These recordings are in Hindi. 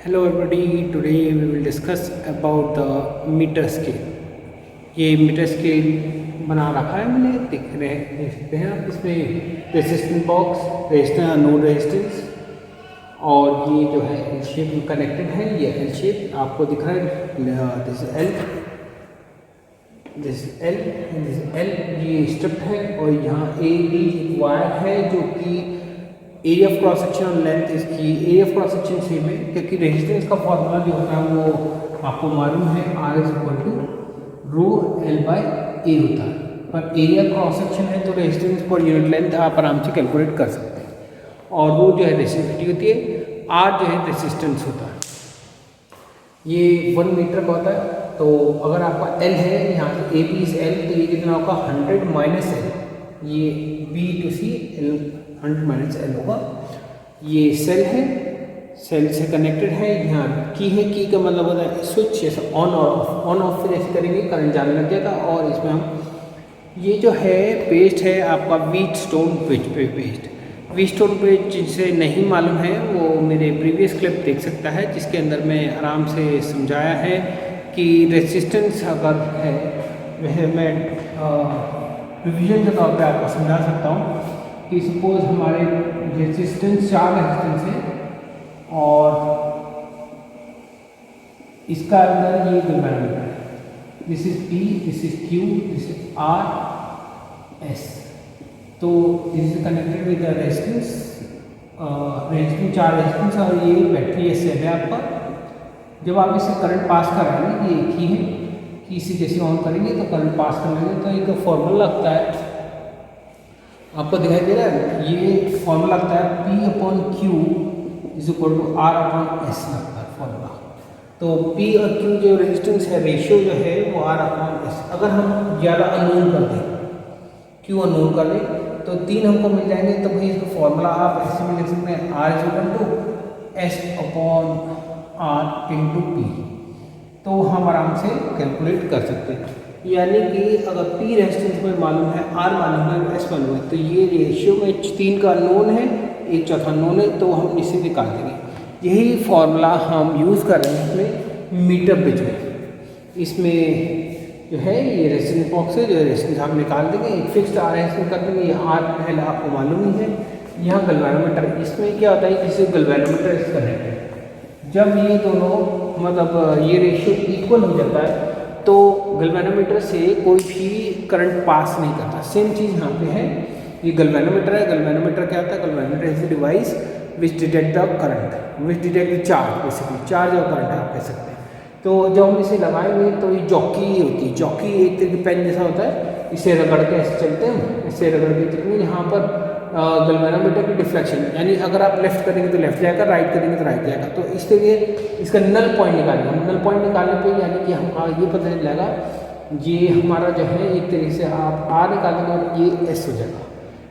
Hello everybody, today we will discuss about the meter scale. ये मीटर स्केल बना रखा है मैंने, देख सकते हैं आप इसमें resistance box, resistance node resistance, और ये जो है एल शेप में कनेक्टेड है। ये एल शेप आपको दिख रहा है, this L, this L, this L, ये स्ट्रिप है और यहाँ ए बी वायर है जो कि एरिया ऑफ क्रॉस सेक्शन और लेंथ इसकी area of cross section same है, क्योंकि रेजिस्टेंस का फॉर्मूला जो होता है वो आपको मालूम है, R is equal to rho L by A होता है। पर एरिया क्रॉस सेक्शन है तो रेजिस्टेंस पर यूनिट लेंथ आप आराम से कैलकुलेट कर सकते हैं। और रो जो है रेसिस्टिविटी होती है, आर जो है रेजिस्टेंस होता है। ये 1 मीटर का होता है। तो अगर आपका एल है, यहाँ से ए बी इज एल, तो ये कितना होगा 100 माइनस एल, ये B to C L 100 minus L होगा। ये सेल है, सेल से कनेक्टेड है, यहाँ की है, की का मतलब होता है स्विच, जैसे ऑन और ऑफ, ऑन ऑफ फिर ऐसे करेंगे करंट जाने लग जाएगा। और इसमें हम ये जो है पेस्ट है आपका व्हीटस्टोन पेस्ट, व्हीटस्टोन पेस्ट जिसे नहीं मालूम है वो मेरे प्रीवियस क्लिप देख सकता है, जिसके अंदर मैं आराम से समझाया है कि रेजिस्टेंस अगर है वह मैं रिविजन के तौर पे आपको समझा सकता हूँ कि सपोज हमारे रेजिस्टेंस 4 रेजिस्टेंस है और इसका अंदर ये गैल्वेनोमीटर है, this is P, this is Q, this is R S. तो this is connected with the resistance, resistance 4 resistance, और ये बैटरी एस है आपका। जब आप इसे करंट पास कर रहे हैं, ये एक ही है कि इसे जैसे ऑन करेंगे तो करंट पास कर लेंगे, तो एक फॉर्मूला लगता है, आपको दिखाई दे रहा है, ये फॉर्मूला लगता है P upon Q is equal to R upon S लगता है फॉर्मूला। तो P और Q जो रेजिस्टेंस है, रेशियो जो है वो R अपॉन S। अगर हम ज़्यादा अननोन कर दें, Q अननोन कर दें तो 3 हमको मिल जाएंगे, तो भाई इसका फॉर्मूला आप ऐसे में लिख सकते हैं, R is equal to S upon R into P। तो हम आराम से कैलकुलेट कर सकते हैं। यानी कि अगर P रेजिस्टेंस में मालूम है, R मालूम है, S मालूम है, तो ये रेशियो में 3 का नोन है, 1/4 नोन है, तो हम इसे निकाल देंगे। यही फॉर्मूला हम यूज़ कर रहे हैं इसमें मीटर ब्रिज में। इसमें जो है ये रेजिस्टेंस बॉक्स है, जो रेजिस्टेंस हम निकाल देंगे, एक फिक्स्ड R रेजिस्टेंस कर देंगे, ये R पहले आपको मालूम ही है। यहाँ गैल्वेनोमीटर, इसमें क्या होता है, जैसे गैल्वेनोमीटर इस कनेक्टेड, जब ये दोनों मतलब ये रेशियो इक्वल हो जाता है तो गैल्वेनोमीटर से कोई भी करंट पास नहीं करता। सेम चीज़ यहाँ पे है, ये गैल्वेनोमीटर है। गैल्वेनोमीटर क्या होता है, galvanometer is a device which detect the current, which detect the charge, basically charge और करंट आप कह सकते हैं। तो जब हम इसे लगाएंगे तो ये जॉकी होती है, जॉकी एक तरह की पेन जैसा होता है, इसे रगड़ के ऐसे चलते हैं, इसे रगड़ के चलेंगे। यहाँ पर गैल्वेनोमीटर की डिफ्लेक्शन, यानी अगर आप लेफ्ट करेंगे तो लेफ्ट जाएगा, राइट करेंगे तो राइट जाएगा। तो इसके लिए इसका नल पॉइंट निकालेंगे हम। नल पॉइंट निकालने पे यानी कि हम ये पता चलेगा, ये हमारा जो है एक तरीके से आप R निकालेंगे और ये S हो जाएगा।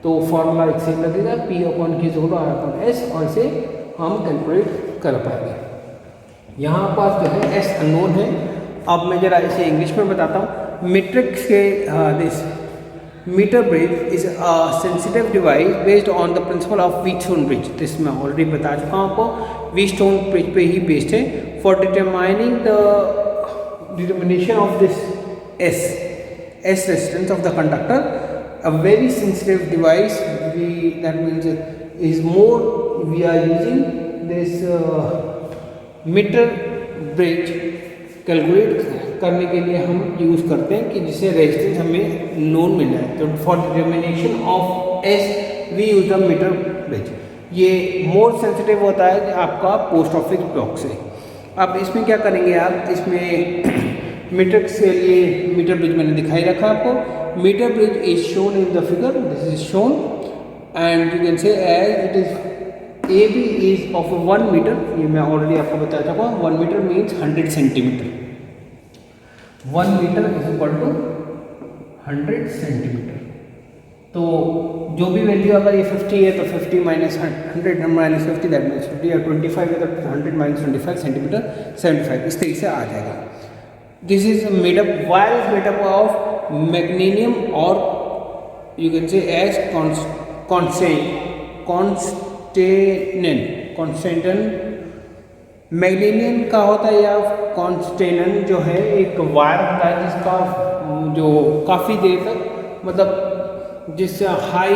तो फॉर्मूला एक सेम लगेगा, P upon Q equal to R upon S, और इसे हम कैलकुलेट कर पाएंगे। यहाँ पास जो है S अननोन है। अब मैं जरा इसे इंग्लिश में बताता हूँ। मीट्रिक के this meter bridge is a sensitive device based on the principle of Wheatstone bridge। this मैं ऑलरेडी बता चुका हूँ आपको, Wheatstone bridge पे ही बेस्ड है। for determining the determination of this S resistance of the conductor, a very sensitive device, that means is more, we are using this meter bridge calculate करने के लिए हम यूज़ करते हैं कि जिससे रेजिस्टेंस हमें नोन मिल जाए। तो for determination of S we use the metre bridge. ये मोर सेंसिटिव होता है आपका पोस्ट ऑफिस ब्लॉक से। अब इसमें क्या करेंगे आप, इसमें मीटर के लिए मीटर ब्रिज मैंने दिखाई रखा आपको। Metre bridge is shown in the figure, this is shown, and you can say as it is AB is of 1 metre, ये मैं ऑलरेडी आपको बता चुका हूँ। 1 metre means 100 centimetre, 1 metre is equal to 100 centimetre. तो जो भी वैल्यू अगर ये 50 है तो 50 माइनस 100 माइनस 50 दैट मीन्स 50, और 25 है तो 100 माइनस 25 सेंटीमीटर 75, इस तरीके से आ जाएगा। This is made up, wire is made up of magnesium और you can say as constant manganin का होता है या कॉन्स्टेनन जो है एक वायर होता है जिसका जो काफ़ी देर तक मतलब जिससे high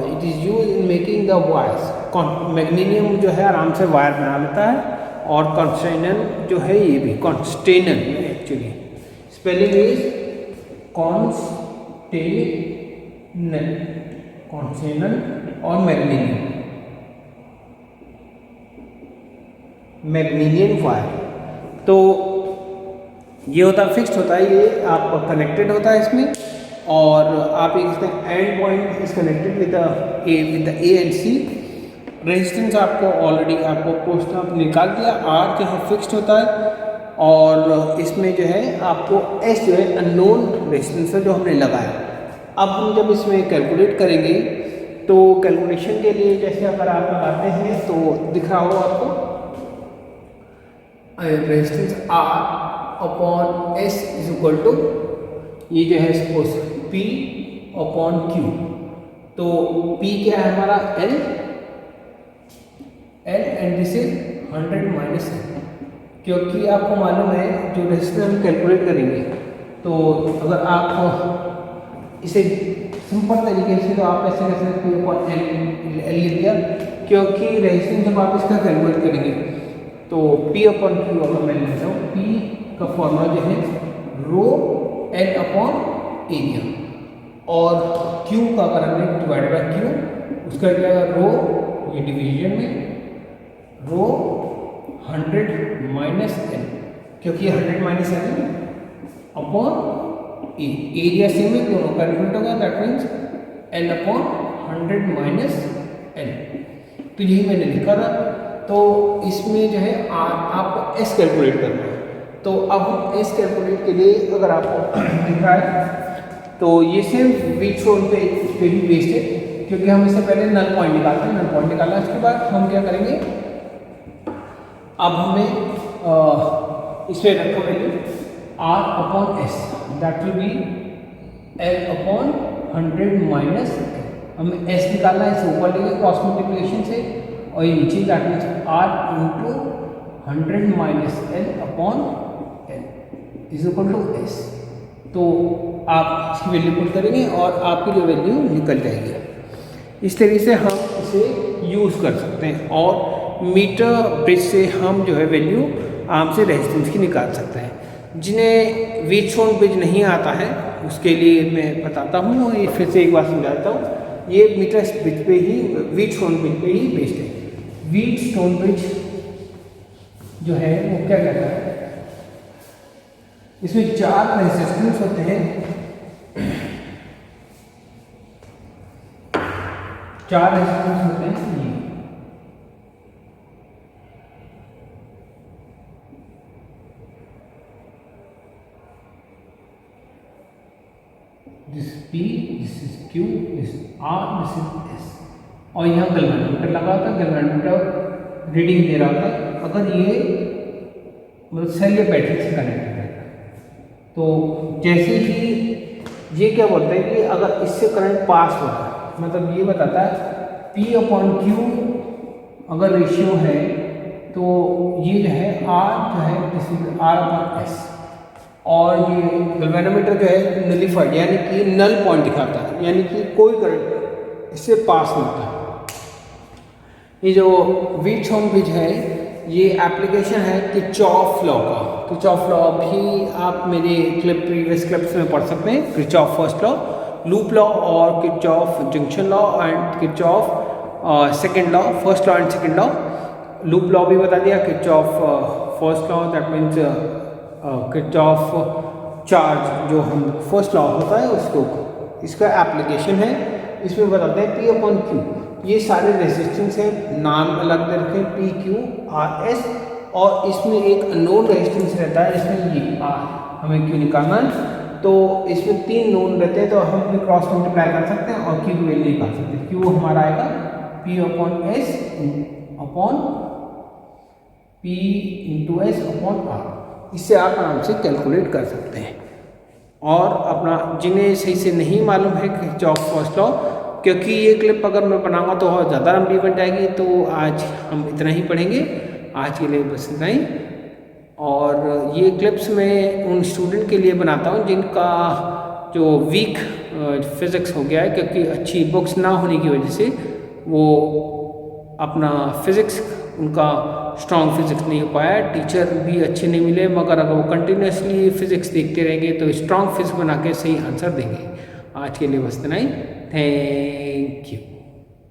it is use in making the wires. Manganin जो है आराम से वायर बना लेता है, और कॉन्स्टेनन जो है ये भी कॉन्स्टेनन एक्चुअली स्पेलिंग इज कॉन्स्टेनन और मैग्नीनियम वायर। तो ये होता है फिक्स्ड होता है, ये आपका कनेक्टेड होता है इसमें, और आप एक इसमें end point is connected with the A and C. Resistance आपको ऑलरेडी आपको पोस्ट आप निकाल दिया, आर जो है फिक्स्ड होता है, और इसमें जो है आपको एस जो है अननोन रेजिस्टेंस है जो हमने लगाया। अब हम जब इसमें कैलकुलेट करेंगे तो कैलकुलेशन के लिए जैसे अगर आप लगाते हैं तो दिख रहा हो आपको resistance R upon S is equal to ये जो है सपोज पी अपॉन क्यू। तो पी क्या है हमारा L and this is 100 minus L, क्योंकि आपको मालूम है जो रेजिस्टेंस हम कैलकुलेट करेंगे तो अगर आप इसे सिंपल तरीके से तो आप ऐसे कर सकते हैं अपॉन एल लिख दिया, क्योंकि रेजिस्टेंस जब आप इसका कैलकुलेट करेंगे तो P अपॉन क्यू अगर मैं लेता हूँ, P का फॉर्मूला जो है रो एल अपॉन एरिया, और Q का अगर हमने डिवाइड बाय Q उसका क्या रो ये डिवीजन में रो 100 माइनस एल, क्योंकि 100 माइनस एल अपॉन ए, एरिया सेम है दोनों कैलकुलेट होगा, that means L upon 100 minus L. तो यही मैंने लिखा था। तो इसमें जो है आपको एस कैलकुलेट करना है। तो अब हम एस कैलकुलेट के लिए अगर आपको दिखा है तो ये सिर्फ वीट शोन पे भी बेस्ड है, क्योंकि हम इससे पहले नल पॉइंट निकालते हैं। नल पॉइंट निकालना उसके बाद हम क्या करेंगे, अब हमें इसमें रखो value R upon S, that will be L upon 100 minus L. हमें एस निकालना है, इसे ऊपर लेंगे क्रॉस मल्टीप्लिकेशन से, और ये नीचे that means R into 100 minus L upon L is equal to S. तो आप इसकी वैल्यू पुट करेंगे और आपकी जो वैल्यू निकल जाएगी। इस तरीके से हम इसे यूज़ कर सकते हैं, और मीटर ब्रिज से हम जो है वैल्यू आराम से रेजिस्टेंस की निकाल सकते हैं। जिन्हें व्हीटस्टोन ब्रिज नहीं आता है उसके लिए मैं बताता हूँ, ये फिर से एक बार समझाता हूँ। ये मीटर ब्रिज पे ही व्हीटस्टोन ब्रिज पे ही बेस्ड है। व्हीटस्टोन ब्रिज जो है वो क्या कहता है, इसमें 4 रेजिस्टेंस होते हैं, 4 रेजिस्टेंस होते हैं। ये this P, this is Q, this R, this is S, और यहाँ गैल्वेनोमीटर लगा होता है। गैल्वेनोमीटर रीडिंग दे रहा होता है अगर ये मतलब सेल या बैटरी से कनेक्टेड है। तो जैसे ही ये क्या बोलता है कि अगर इससे करंट पास हो रहा है, मतलब ये बताता है P अपॉन Q अगर रेशियो है तो ये जो है R जो है this is R upon S, और ये गैल्वेनोमीटर जो है नलिफाइड यानी कि नल पॉइंट दिखाता है, यानी कि कोई करंट इससे पास नहीं होता। ये जो व्हीटस्टोन ब्रिज है ये एप्लीकेशन है किरचॉफ लॉ का। किरचॉफ लॉ भी आप मेरे प्रीवियस क्लिप्स में पढ़ सकते हैं। Kirchhoff first law, loop law, और Kirchhoff junction law and Kirchhoff second law, first law and second law. Loop law भी बता दिया, Kirchhoff first law that means Kirchhoff charge जो हम फर्स्ट लॉ होता है उसको, इसका एप्लीकेशन है। इसमें बताते हैं P अपॉन Q, ये सारे रेजिस्टेंस हैं, नाम अलग रखें P Q R S, और इसमें एक अननोन रेजिस्टेंस रहता है, इसमें ये R हमें Q निकालना है। तो इसमें 3 नोन रहते हैं, तो हम भी क्रॉस मल्टीप्लाई कर सकते हैं और Q की वैल्यू निकाल सकते हैं। Q हमारा आएगा P upon S upon P into S upon R। इससे आप आराम से कैलकुलेट कर सकते हैं। और अपना जिन्हें सही से नहीं मालूम है किरचॉफ फर्स्ट लॉ, क्योंकि ये क्लिप अगर मैं बनाऊंगा तो और ज़्यादा लंबी बन जाएगी, तो आज हम इतना ही पढ़ेंगे। आज के लिए बस इतना ही। और ये क्लिप्स मैं उन स्टूडेंट के लिए बनाता हूँ जिनका जो वीक फिज़िक्स हो गया है, क्योंकि अच्छी बुक्स ना होने की वजह से वो अपना फिज़िक्स उनका स्ट्रॉन्ग फिज़िक्स नहीं हो पाया, टीचर भी अच्छे नहीं मिले, मगर अगर वो कंटिन्यूसली फिज़िक्स देखते रहेंगे तो स्ट्रॉन्ग फिज़िक्स बना के सही आंसर देंगे। आज के लिए बस इतना ही। Thank you.